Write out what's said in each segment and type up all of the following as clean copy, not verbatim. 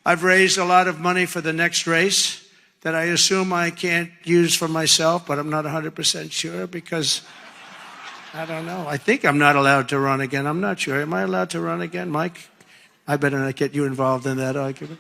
I've raised a lot of money for the next race that I assume I can't use for myself, but I'm not 100% sure because I don't know. I think I'm not allowed to run again. I'm not sure. Am I allowed to run again, Mike? I better not get you involved in that argument.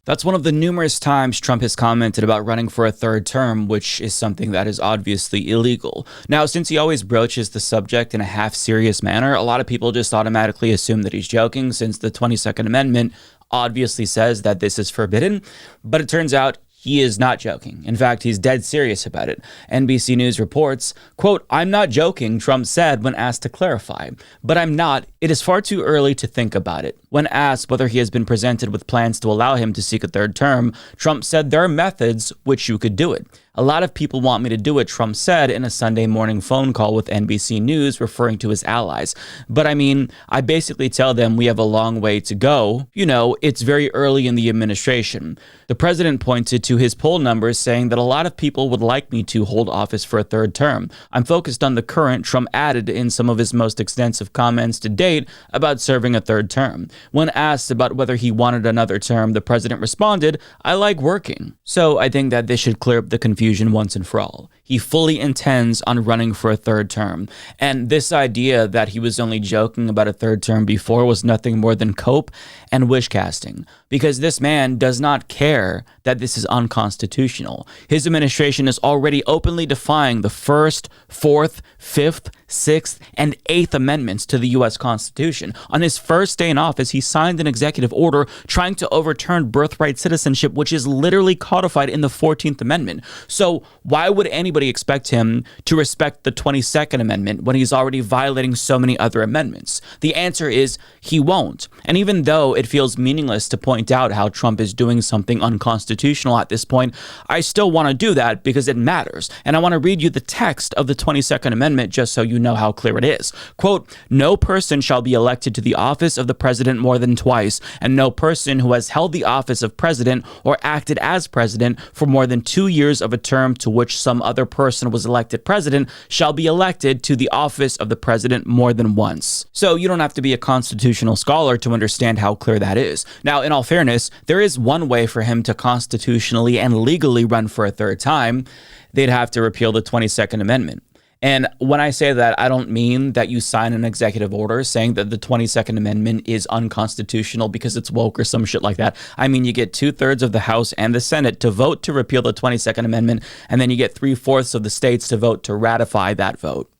That's one of the numerous times Trump has commented about running for a third term, which is something that is obviously illegal. Now, since he always broaches the subject in a half-serious manner, a lot of people just automatically assume that he's joking, since the 22nd Amendment obviously says that this is forbidden. But it turns out he is not joking. In fact, he's dead serious about it. NBC News reports, quote, "I'm not joking," Trump said when asked to clarify. "But I'm not. It is far too early to think about it." When asked whether he has been presented with plans to allow him to seek a third term, Trump said there are methods which you could do it. "A lot of people want me to do it," Trump said in a Sunday morning phone call with NBC News, referring to his allies. "But I mean, I basically tell them we have a long way to go. You know, it's very early in the administration." The president pointed to his poll numbers, saying that a lot of people would like me to hold office for a third term. "I'm focused on the current," Trump added in some of his most extensive comments to date about serving a third term. When asked about whether he wanted another term, the president responded, "I like working." So I think that this should clear up the confusion once and for all. He fully intends on running for a third term. And this idea that he was only joking about a third term before was nothing more than cope and wish casting. Because this man does not care that this is unconstitutional. His administration is already openly defying the First, Fourth, Fifth, Sixth, and Eighth Amendments to the U.S. Constitution. On his first day in office, he signed an executive order trying to overturn birthright citizenship, which is literally codified in the 14th Amendment. So why would anybody expect him to respect the 22nd Amendment when he's already violating so many other amendments? The answer is he won't. And even though it feels meaningless to point out how Trump is doing something unconstitutional at this point, I still want to do that because it matters. And I want to read you the text of the 22nd Amendment just so you know how clear it is. Quote, "No person shall be elected to the office of the president more than twice, and no person who has held the office of president or acted as president for more than 2 years of a term to which some other person was elected president shall be elected to the office of the president more than once." So you don't have to be a constitutional scholar to understand how clear that is. Now, in all fairness, there is one way for him to constitutionally and legally run for a third time. They'd have to repeal the 22nd Amendment. And when I say that, I don't mean that you sign an executive order saying that the 22nd Amendment is unconstitutional because it's woke or some shit like that. I mean, you get 2/3 of the House and the Senate to vote to repeal the 22nd Amendment, and then you get 3/4 of the states to vote to ratify that vote.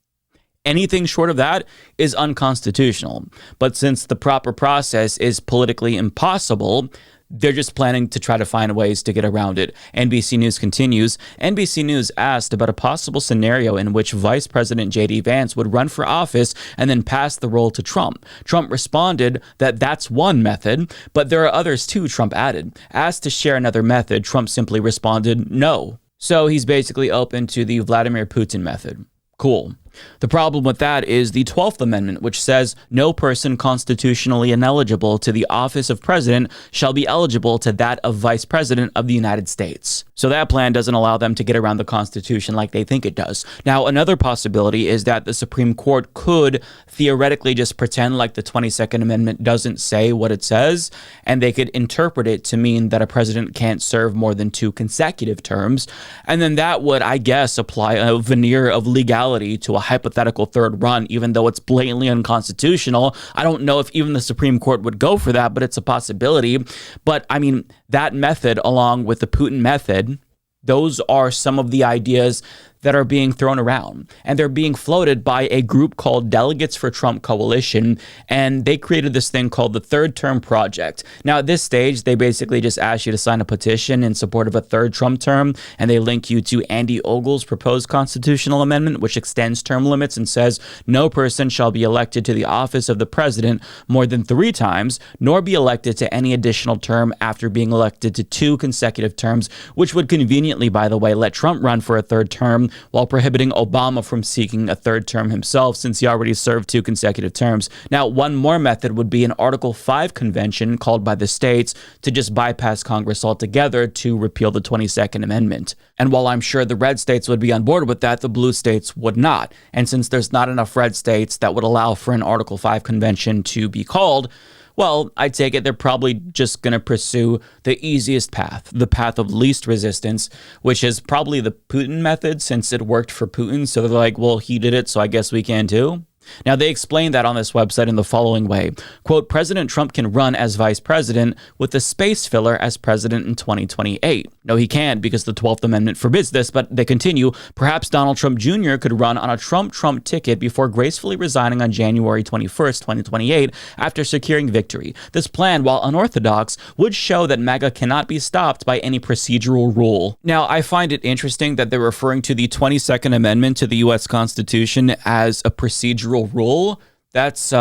Anything short of that is unconstitutional. But since the proper process is politically impossible, they're just planning to try to find ways to get around it. NBC News continues. NBC News asked about a possible scenario in which Vice President J.D. Vance would run for office and then pass the role to Trump. Trump responded that that's one method, but there are others too, Trump added. Asked to share another method, Trump simply responded, no. So he's basically open to the Vladimir Putin method. Cool. The problem with that is the 12th Amendment, which says no person constitutionally ineligible to the office of president shall be eligible to that of vice president of the United States. So that plan doesn't allow them to get around the Constitution like they think it does. Now, another possibility is that the Supreme Court could theoretically just pretend like the 22nd Amendment doesn't say what it says, and they could interpret it to mean that a president can't serve more than 2 consecutive terms. And then that would, I guess, apply a veneer of legality to a hypothetical third run, even though it's blatantly unconstitutional. I don't know if even the Supreme Court would go for that, but it's a possibility. But I mean, that method, along with the Putin method, those are some of the ideas that are being thrown around, and they're being floated by a group called Delegates for Trump Coalition, and they created this thing called the Third Term Project. Now, at this stage, they basically just ask you to sign a petition in support of a third Trump term, and they link you to Andy Ogle's proposed constitutional amendment, which extends term limits and says no person shall be elected to the office of the president more than 3 times, nor be elected to any additional term after being elected to 2 consecutive terms, which would conveniently, by the way, let Trump run for a third term Defying, while prohibiting Obama from seeking a third term himself since he already served 2 consecutive terms. Now, one more method would be an Article 5 convention called by the states to just bypass Congress altogether to repeal the 22nd Amendment. And while I'm sure the red states would be on board with that, the blue states would not. And since there's not enough red states that would allow for an Article 5 convention to be called, well, I take it they're probably just going to pursue the easiest path, the path of least resistance, which is probably the Putin method since it worked for Putin. So they're like, well, he did it, so I guess we can too. Now, they explain that on this website in the following way. Quote, President Trump can run as vice president with a space filler as president in 2028. No, he can't because the 12th Amendment forbids this, but they continue. Perhaps Donald Trump Jr. could run on a Trump-Trump ticket before gracefully resigning on January 21st, 2028 after securing victory. This plan, while unorthodox, would show that MAGA cannot be stopped by any procedural rule. Now, I find it interesting that they're referring to the 22nd Amendment to the U.S. Constitution as a procedural rule. That's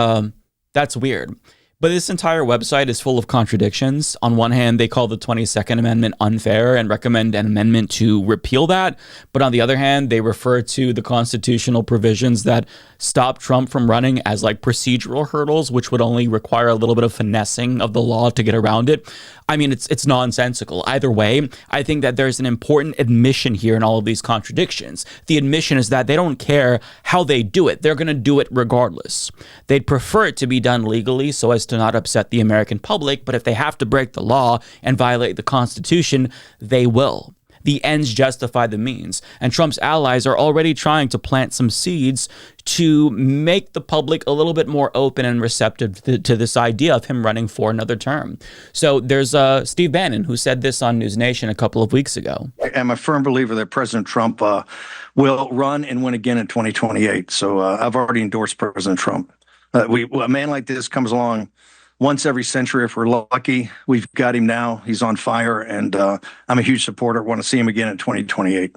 weird. But this entire website is full of contradictions. On one hand, they call the 22nd Amendment unfair and recommend an amendment to repeal that. But on the other hand, they refer to the constitutional provisions that stop Trump from running as like procedural hurdles, which would only require a little bit of finessing of the law to get around it. I mean, it's nonsensical. Either way, I think that there's an important admission here in all of these contradictions. The admission is that they don't care how they do it. They're going to do it regardless. They'd prefer it to be done legally so as to not upset the American public, but if they have to break the law and violate the Constitution, they will. The ends justify the means, and Trump's allies are already trying to plant some seeds to make the public a little bit more open and receptive to this idea of him running for another term. So there's Steve Bannon, who said this on News Nation a couple of weeks ago. I'm a firm believer that President Trump will run and win again in 2028. So I've already endorsed President Trump. A man like this comes along once every century if we're lucky. We've got him now. He's on fire, and I'm a huge supporter. Want to see him again in 2028.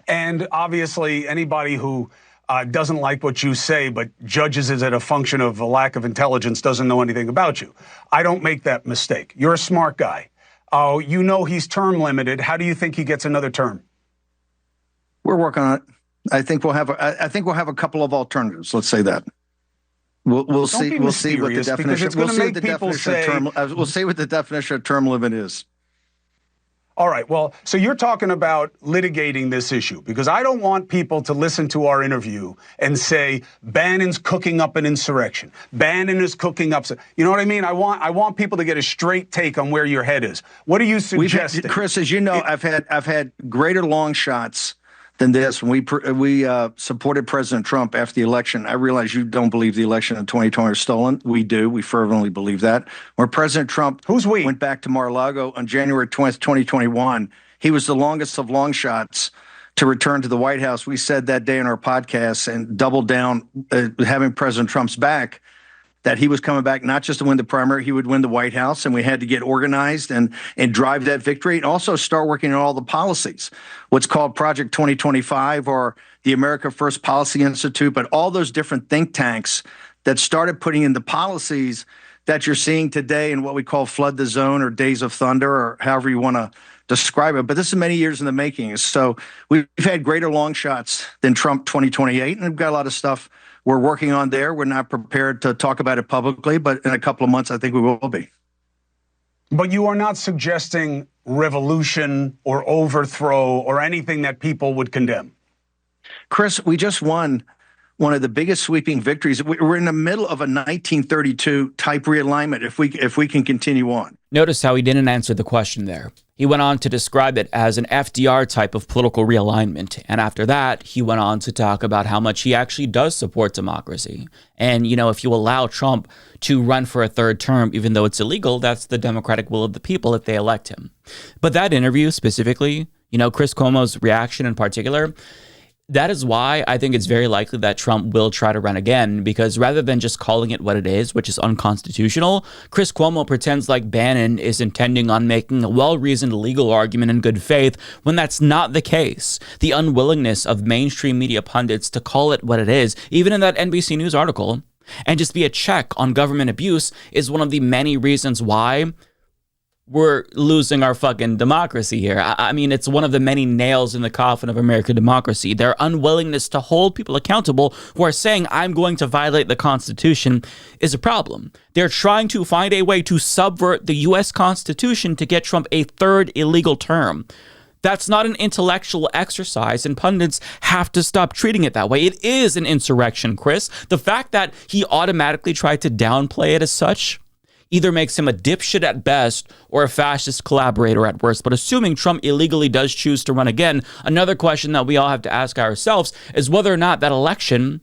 And obviously, anybody who doesn't like what you say but judges it as a function of a lack of intelligence doesn't know anything about you. I don't make that mistake. You're a smart guy. You know he's term limited. How do you think he gets another term? We're working on it. I think we'll have a couple of alternatives. Let's say that. We'll see. We'll see what the definition. We'll see what the definition of term limit is. All right. Well, so you're talking about litigating this issue because I don't want people to listen to our interview and say Bannon's cooking up an insurrection. Bannon is cooking up. You know what I mean? I want people to get a straight take on where your head is. What are you suggesting? Chris, as you know, I've had greater long shots than this. When we supported President Trump after the election, I realize you don't believe the election in 2020 was stolen. We do. We fervently believe that. When President Trump went back to Mar-a-Lago on January 20th, 2021, he was the longest of long shots to return to the White House. We said that day in our podcast and doubled down, having President Trump's back, that he was coming back not just to win the primary, he would win the White House, and we had to get organized and drive that victory and also start working on all the policies, what's called Project 2025 or the America First Policy Institute, but all those different think tanks that started putting in the policies that you're seeing today in what we call Flood the Zone or Days of Thunder or however you want to describe it. But this is many years in the making. So we've had greater long shots than Trump 2028, and we've got a lot of stuff we're working on there. We're not prepared to talk about it publicly, but in a couple of months, I think we will be. But you are not suggesting revolution or overthrow or anything that people would condemn. Chris, we just won one of the biggest sweeping victories. We're in the middle of a 1932 type realignment if we can continue on. Notice how he didn't answer the question there. He went on to describe it as an FDR type of political realignment. And after that, he went on to talk about how much he actually does support democracy. And, you know, if you allow Trump to run for a third term, even though it's illegal, that's the democratic will of the people if they elect him. But that interview specifically, you know, Chris Cuomo's reaction in particular, that is why I think it's very likely that Trump will try to run again, because rather than just calling it what it is, which is unconstitutional, Chris Cuomo pretends like Bannon is intending on making a well-reasoned legal argument in good faith when that's not the case. The unwillingness of mainstream media pundits to call it what it is, even in that NBC News article, and just be a check on government abuse is one of the many reasons why we're losing our fucking democracy here. I mean, it's one of the many nails in the coffin of American democracy. Their unwillingness to hold people accountable who are saying, I'm going to violate the Constitution, is a problem. They're trying to find a way to subvert the U.S. Constitution to get Trump a third illegal term. That's not an intellectual exercise, and pundits have to stop treating it that way. It is an insurrection, Chris. The fact that he automatically tried to downplay it as such either makes him a dipshit at best or a fascist collaborator at worst. But assuming Trump illegally does choose to run again, another question that we all have to ask ourselves is whether or not that election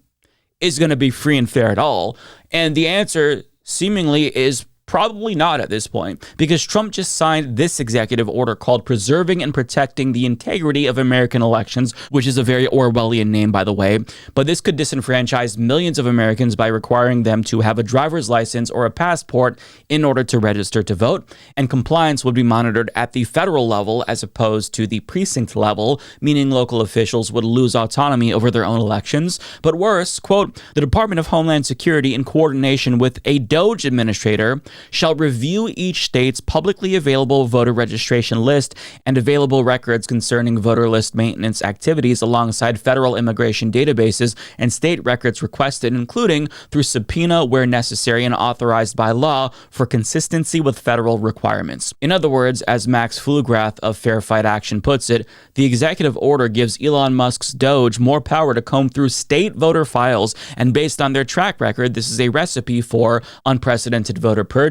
is going to be free and fair at all. And the answer seemingly is probably not at this point, because Trump just signed this executive order called Preserving and Protecting the Integrity of American Elections, which is a very Orwellian name, by the way. But this could disenfranchise millions of Americans by requiring them to have a driver's license or a passport in order to register to vote. And compliance would be monitored at the federal level as opposed to the precinct level, meaning local officials would lose autonomy over their own elections. But worse, quote, the Department of Homeland Security, in coordination with a DOGE administrator, shall review each state's publicly available voter registration list and available records concerning voter list maintenance activities alongside federal immigration databases and state records requested, including through subpoena where necessary and authorized by law for consistency with federal requirements. In other words, as Max Flugrath of Fair Fight Action puts it, the executive order gives Elon Musk's DOGE more power to comb through state voter files, and based on their track record, this is a recipe for unprecedented voter purges,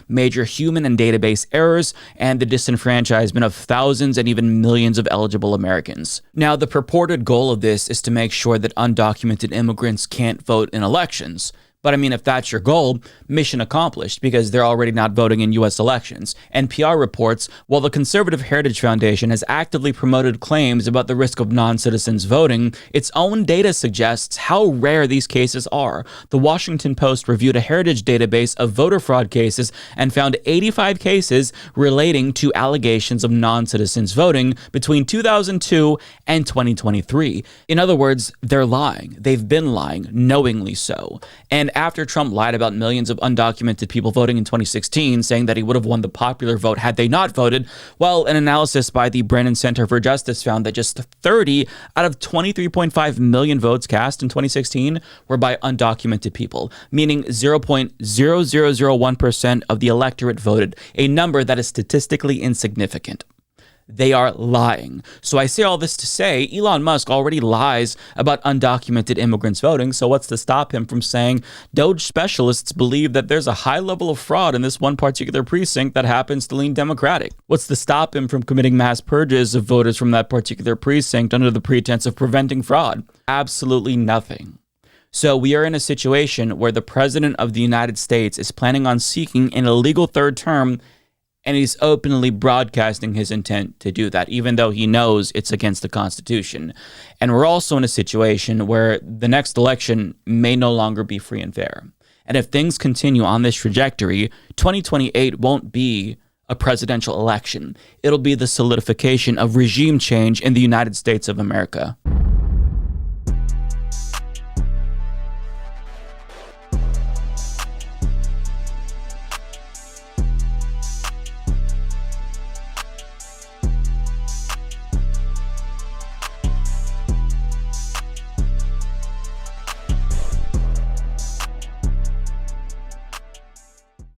major human and database errors, and the disenfranchisement of thousands and even millions of eligible Americans. Now, the purported goal of this is to make sure that undocumented immigrants can't vote in elections. But I mean, if that's your goal, mission accomplished, because they're already not voting in U.S. elections. NPR reports, while the Conservative Heritage Foundation has actively promoted claims about the risk of non-citizens voting, its own data suggests how rare these cases are. The Washington Post reviewed a heritage database of voter fraud cases and found 85 cases relating to allegations of non-citizens voting between 2002 and 2023. In other words, they're lying. They've been lying, knowingly so. And after Trump lied about millions of undocumented people voting in 2016, saying that he would have won the popular vote had they not voted, well, an analysis by the Brennan Center for Justice found that just 30 out of 23.5 million votes cast in 2016 were by undocumented people, meaning 0.0001% of the electorate voted, a number that is statistically insignificant. They are lying. So I say all this to say Elon Musk already lies about undocumented immigrants voting, so what's to stop him from saying DOGE specialists believe that there's a high level of fraud in this one particular precinct that happens to lean Democratic? What's to stop him from committing mass purges of voters from that particular precinct under the pretense of preventing fraud? Absolutely nothing. So we are in a situation where the President of the United States is planning on seeking an illegal third term, and he's openly broadcasting his intent to do that, even though he knows it's against the Constitution. And we're also in a situation where the next election may no longer be free and fair. And if things continue on this trajectory, 2028 won't be a presidential election. It'll be the solidification of regime change in the United States of America.